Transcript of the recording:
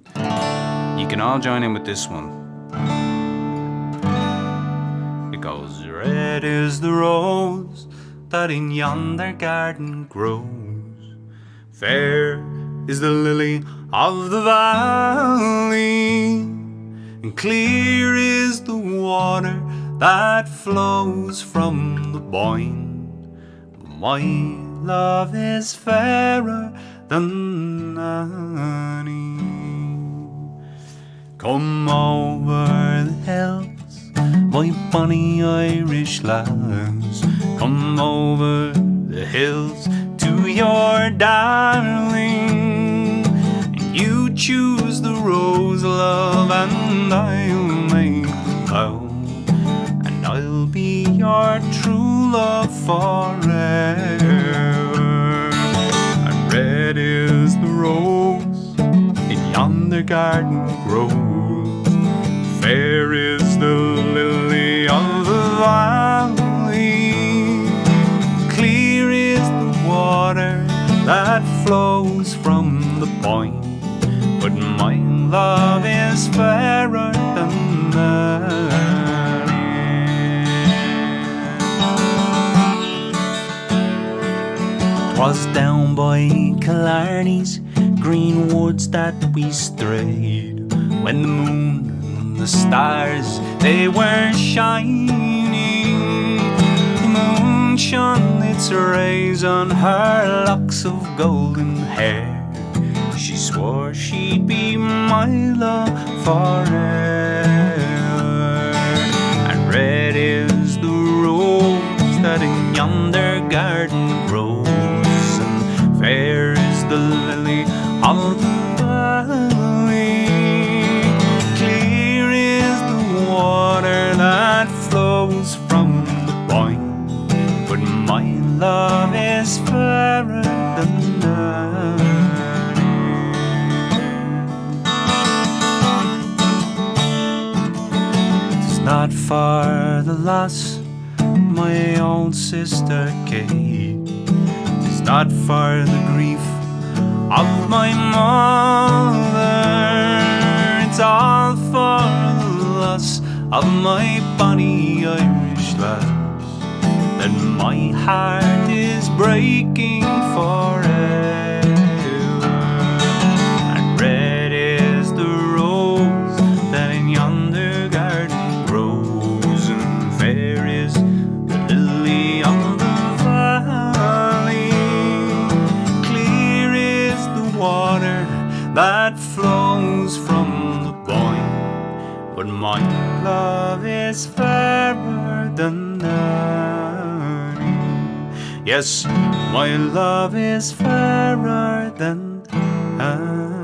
You can all join in with this one. It goes, red is the rose that in yonder garden grows, fair is the lily of the valley, and clear is the water that flows from the Boyne. My love is fairer than any. Come over the hills, my bonny Irish lass. Come over the hills to your darling, and you choose the rose, love, and I'll make the vow, and I'll be your true love forever. And red is the rose in yonder garden grows, fair is the lily of the valley, clear is the water that flows from the Boyne, but my love is fairer than any. Twas down by Killarney's green woods that we strayed, when the moon and the stars, they were shining. The moon shone its rays on her locks of golden hair. She swore she'd be my love forever. And red is the rose that in yonder garden grows, and fair is the lily of the valley, clear is the water that flows from the Boyne, but my love is fairer than any. It's not far the loss my old sister Kate, it's not far the grief of my mother, it's all for the loss of my bonny Irish lass, that my heart is breaking forever. And red is the rose that in yonder garden grows, and fair is the lily of the valley, clear is the water that flows from the Boyne, but my love is fairer than any. Yes, my love is fairer than any.